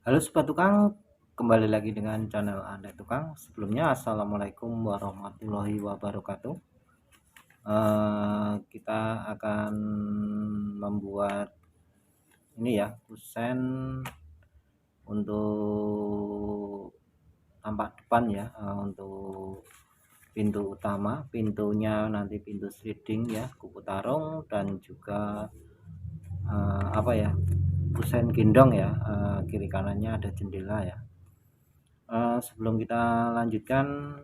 Halo Sobat Tukang, kembali lagi dengan channel Anda Tukang. Sebelumnya Assalamualaikum warahmatullahi wabarakatuh. Kita akan membuat ini ya, kusen untuk tampak depan ya, untuk pintu utama, pintunya nanti pintu sliding ya, kuku tarung, dan juga apa ya, kusen gendong ya, kiri kanannya ada jendela ya. Sebelum kita lanjutkan,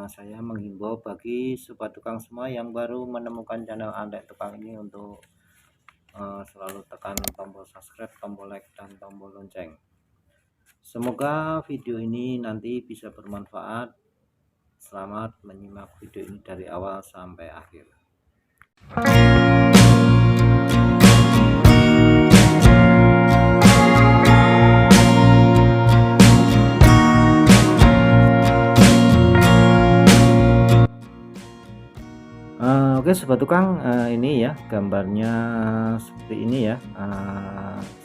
saya menghimbau bagi sobat tukang semua yang baru menemukan channel Anda Tukang ini untuk selalu tekan tombol subscribe, tombol like, dan tombol lonceng. Semoga video ini nanti bisa bermanfaat. Selamat menyimak video ini dari awal sampai akhir. Oke Sobat Tukang, ini ya gambarnya seperti ini ya.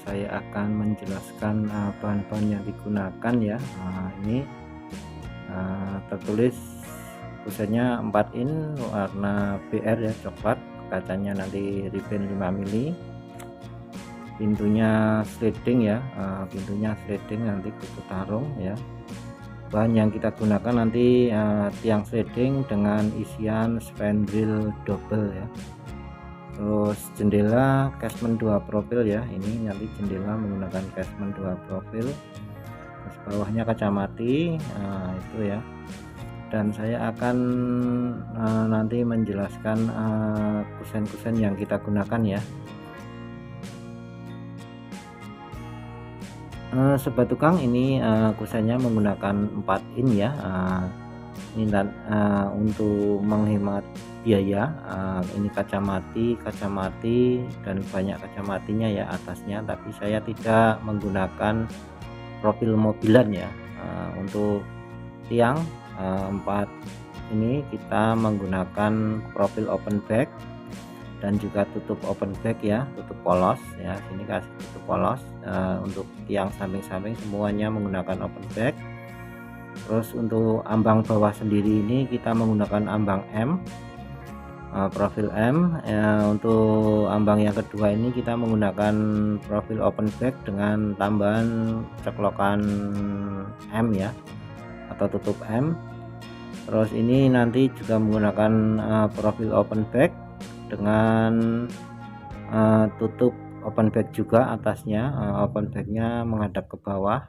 Saya akan menjelaskan bahan-bahan yang digunakan ya. Ini tertulis kusennya 4 in warna BR ya, coklat, kacanya nanti ribbon 5 mili, pintunya sliding ya, pintunya sliding nanti kuku tarung ya. Bahan yang kita gunakan nanti tiang sliding dengan isian spandrel double ya. Terus jendela casement 2 profil ya, ini nanti jendela menggunakan casement 2 profil. Terus bawahnya kaca mati, itu ya. Dan saya akan nanti menjelaskan kusen-kusen yang kita gunakan ya. Sobat Tukang, ini kusennya menggunakan 4 in ya. Ini untuk menghemat biaya, ini kaca mati dan banyak kaca matinya ya atasnya, tapi saya tidak menggunakan profil mobilan ya. Untuk tiang 4 ini kita menggunakan profil open back dan juga tutup open back ya, tutup polos ya, sini kasih tutup polos. Untuk tiang samping-samping semuanya menggunakan open back. Terus untuk ambang bawah sendiri ini kita menggunakan ambang M, profil M ya. Untuk ambang yang kedua ini kita menggunakan profil open back dengan tambahan ceklokan M ya, atau tutup M. Terus ini nanti juga menggunakan profil open back dengan tutup open back juga atasnya, open backnya menghadap ke bawah.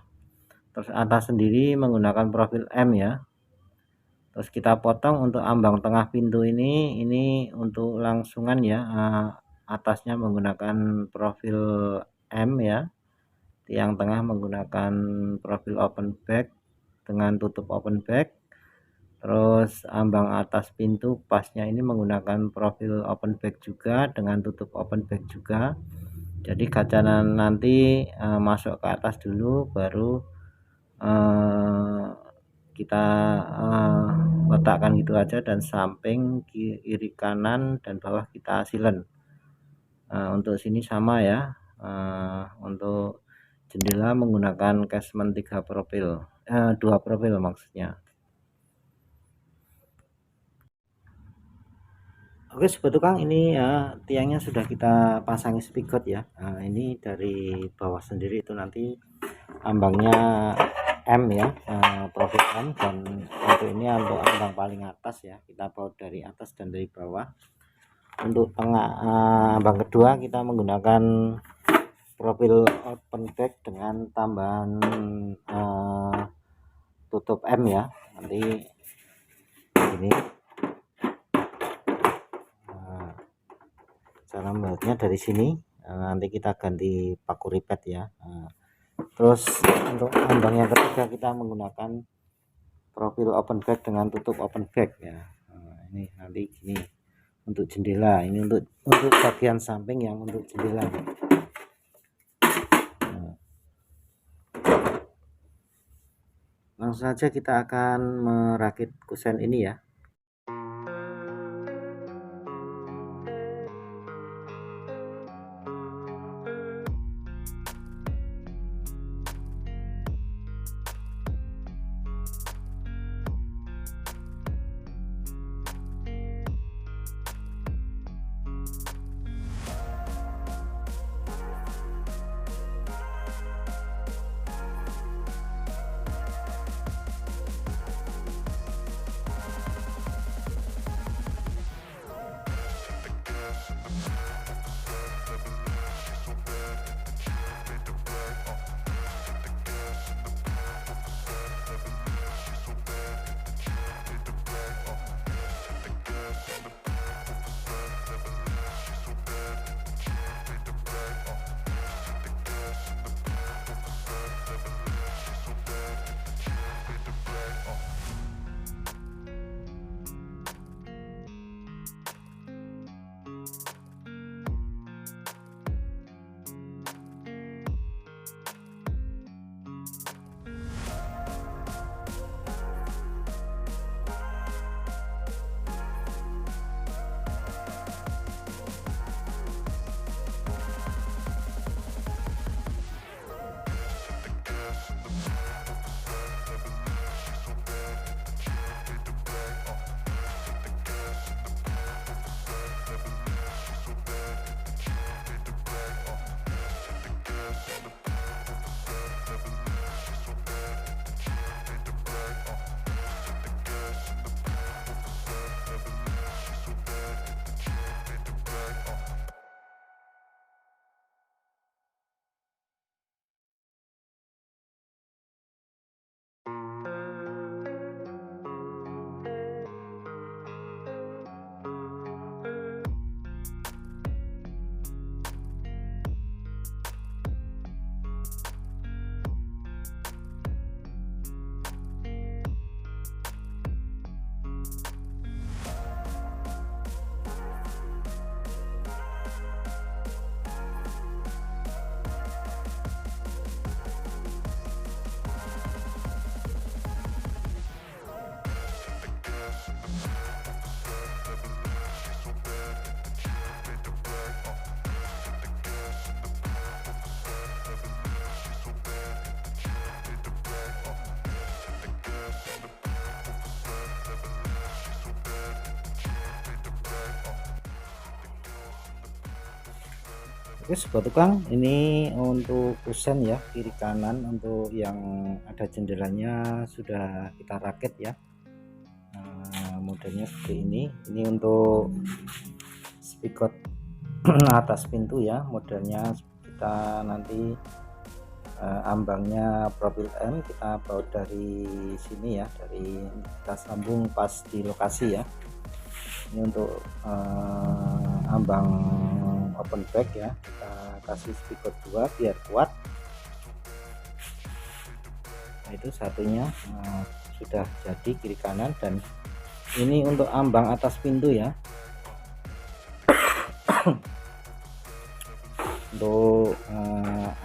Terus atas sendiri menggunakan profil M ya. Terus kita potong untuk ambang tengah pintu ini untuk langsungan ya, atasnya menggunakan profil M ya, tiang tengah menggunakan profil open back dengan tutup open back. Terus ambang atas pintu pasnya ini menggunakan profil open back juga dengan tutup open back juga. Jadi kaca nanti masuk ke atas dulu, baru kita letakkan gitu aja, dan samping kiri kanan dan bawah kita silen. Untuk sini sama ya. Untuk jendela menggunakan casement 3 profil, 2 profil maksudnya. Oke Sobat Tukang, ini ya tiangnya sudah kita pasangi spigot ya. Ini dari bawah sendiri itu nanti ambangnya M ya, profil M, dan untuk ini untuk ambang paling atas ya, kita baut dari atas dan dari bawah. Untuk tengah ambang kedua kita menggunakan profil open back dengan tambahan tutup M ya, nanti ini cara membuatnya dari sini. Nanti kita ganti paku ripet ya. Terus untuk ambang yang ketiga kita menggunakan profil open back dengan tutup open back ya. Ini nanti gini untuk jendela, ini untuk bagian samping yang untuk jendela. Langsung saja kita akan merakit kusen ini ya. Oke sobat tukang, ini untuk kusen ya kiri kanan untuk yang ada jendelanya sudah kita rakit ya. Modelnya seperti ini untuk spigot atas pintu ya, modelnya kita nanti ambangnya profil M kita baut dari sini ya, dari kita sambung pas di lokasi ya. Ini untuk ambang open back ya, kita kasih spigot 2 biar kuat. Nah, itu satunya sudah jadi kiri kanan, dan ini untuk ambang atas pintu ya. Untuk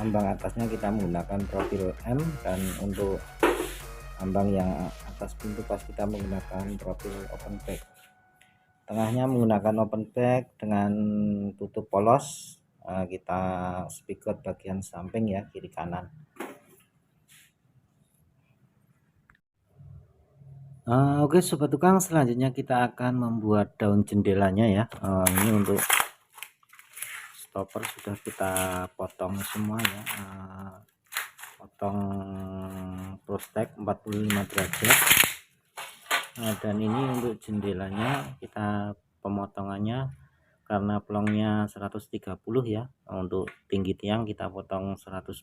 ambang atasnya kita menggunakan profil M, dan untuk ambang yang atas pintu pas kita menggunakan profil open back. Tengahnya menggunakan open back dengan tutup polos, kita spigot bagian samping ya, kiri kanan. Oke sobat tukang, selanjutnya kita akan membuat daun jendelanya ya. Ini untuk stopper sudah kita potong semua ya, potong prostek 45 derajat. Dan ini untuk jendelanya kita pemotongannya karena pelongnya 130 ya, untuk tinggi tiang kita potong 129.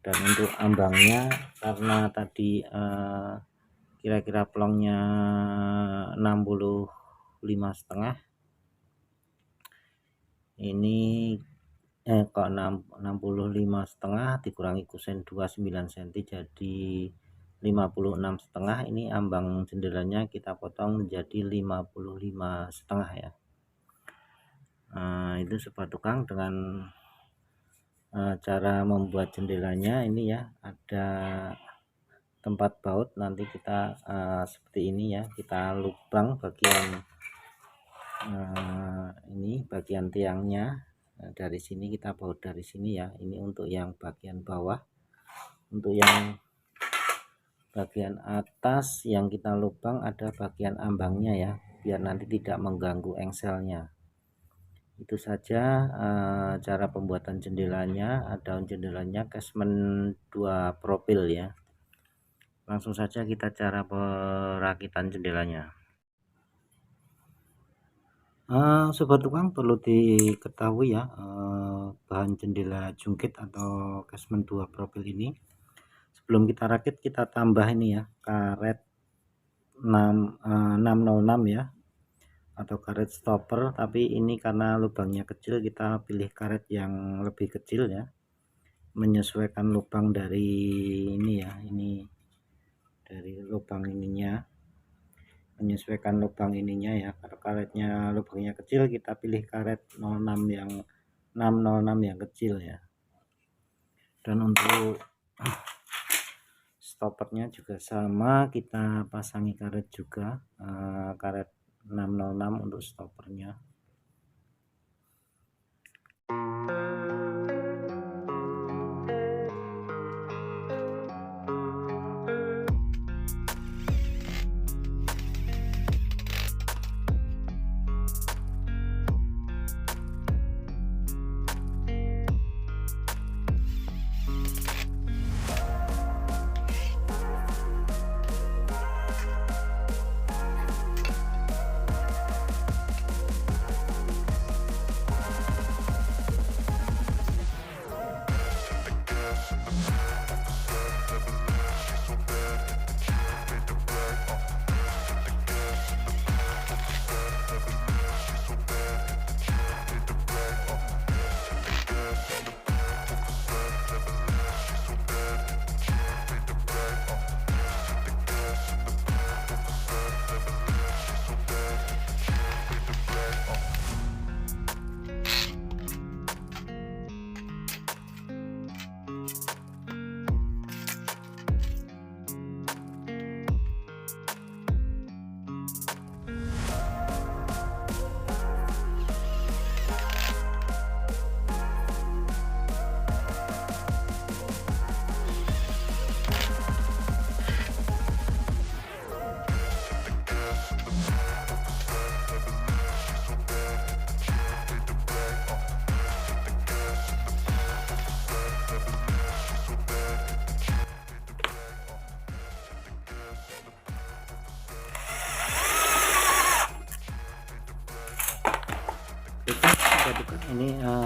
Dan untuk ambangnya karena tadi kira-kira pelongnya 65,5, ini kok 65,5 dikurangi kusen 29 cm jadi 56,5. Ini ambang jendelanya kita potong menjadi 55,5 ya. Itu sobat tukang dengan cara membuat jendelanya ini ya, ada tempat baut, nanti kita seperti ini ya, kita lubang bagian ini bagian tiangnya. Dari sini kita baut dari sini ya, ini untuk yang bagian bawah. Untuk yang bagian atas yang kita lubang ada bagian ambangnya ya, biar nanti tidak mengganggu engselnya. Itu saja cara pembuatan jendelanya. Daun jendelanya casement 2 profil ya. Langsung saja kita cara perakitan jendelanya. Sobat tukang, perlu diketahui ya, bahan jendela jungkit atau casement 2 profil ini sebelum kita rakit kita tambah ini ya, karet 606 ya, atau karet stopper. Tapi ini karena lubangnya kecil kita pilih karet yang lebih kecil ya, menyesuaikan lubang dari ini ya, ini dari lubang ininya, menyesuaikan lubang ininya ya. Kalau karetnya lubangnya kecil kita pilih karet 06 yang 606 yang kecil ya. Dan untuk stoppernya juga sama, kita pasangi karet juga, karet 606 untuk stoppernya.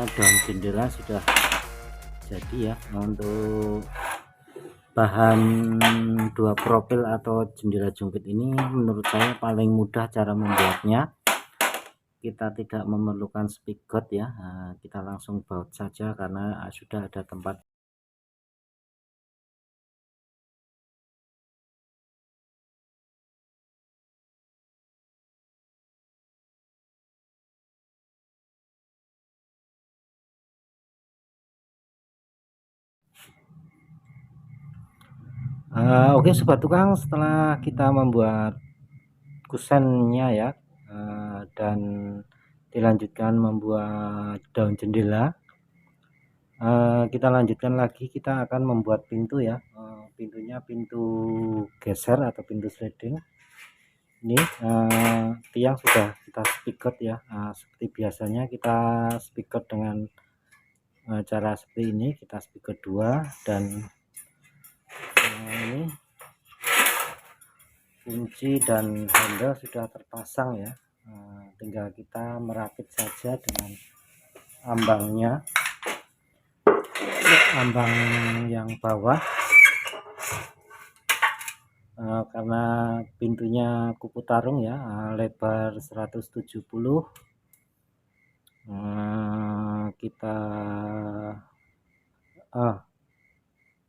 daun jendela sudah jadi ya. Untuk bahan dua profil atau jendela jungkit ini menurut saya paling mudah cara membuatnya. Kita tidak memerlukan spigot ya, kita langsung baut saja karena sudah ada tempat. Oke sobat tukang, setelah kita membuat kusennya ya, dan dilanjutkan membuat daun jendela, kita lanjutkan lagi, kita akan membuat pintu ya. Pintunya pintu geser atau pintu sliding. Ini tiang sudah kita spigot ya, seperti biasanya kita spigot dengan cara seperti ini. Kita spigot dua, dan ini kunci dan handle sudah terpasang ya. Tinggal kita merakit saja dengan ambangnya, ambang yang bawah. Karena pintunya kupu tarung ya, lebar 170, kita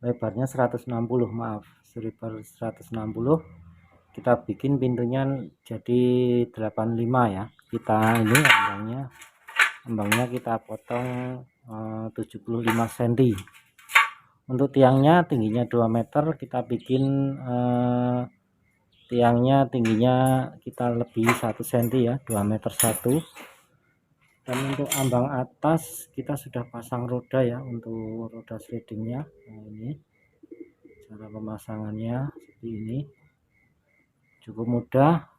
lebarnya 160, maaf, lebar 160, kita bikin pintunya jadi 85 ya. Kita ini ambangnya kita potong 75 cm. Untuk tiangnya tingginya 2 meter, kita bikin tiangnya tingginya kita lebih 1 cm ya, 2 meter 1. Dan untuk ambang atas kita sudah pasang roda ya, untuk roda slidingnya. Nah, ini cara pemasangannya seperti ini, cukup mudah.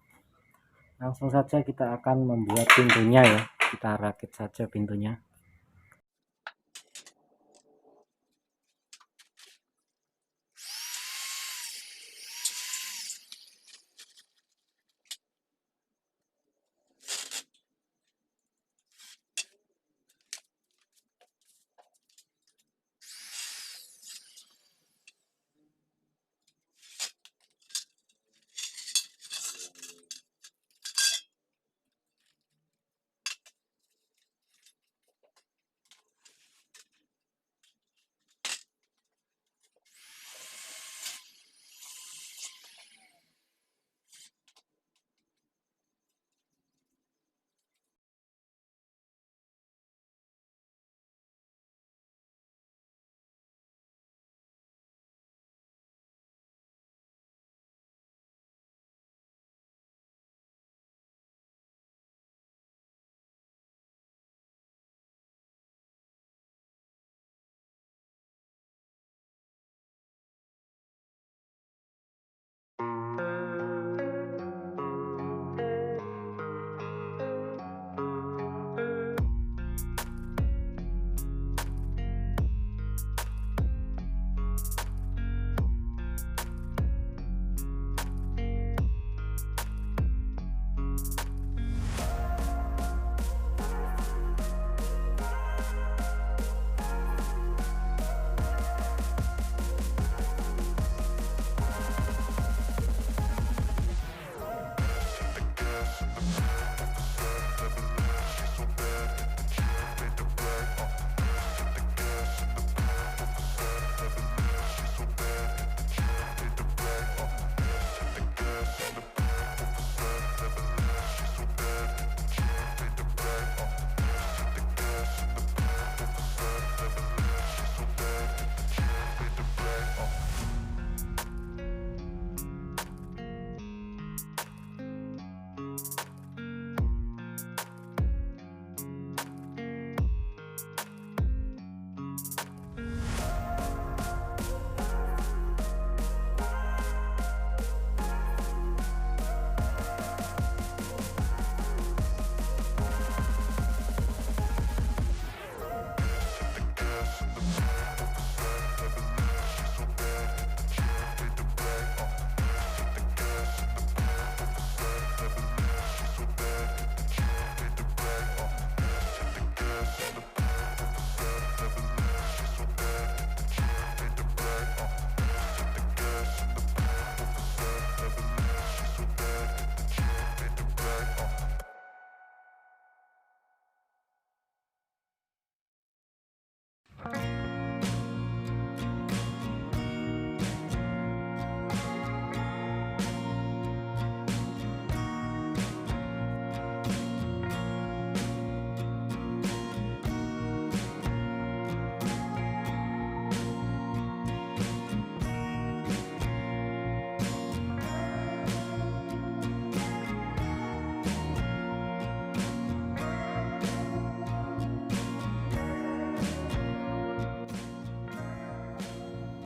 Langsung saja kita akan membuat pintunya ya, kita rakit saja pintunya.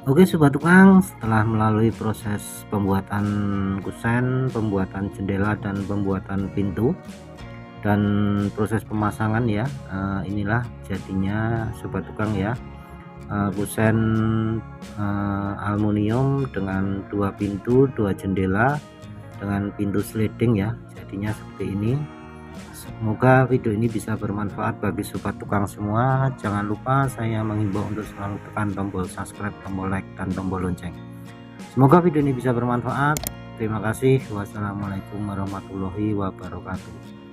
Oke sobat tukang, setelah melalui proses pembuatan kusen, pembuatan jendela dan pembuatan pintu dan proses pemasangan ya, inilah jadinya sobat tukang ya, kusen aluminium dengan 2 pintu, 2 jendela dengan pintu sliding ya, jadinya seperti ini. Semoga video ini bisa bermanfaat bagi sobat tukang semua. Jangan lupa saya menghimbau untuk selalu tekan tombol subscribe, tombol like, dan tombol lonceng. Semoga video ini bisa bermanfaat. Terima kasih. Wassalamualaikum warahmatullahi wabarakatuh.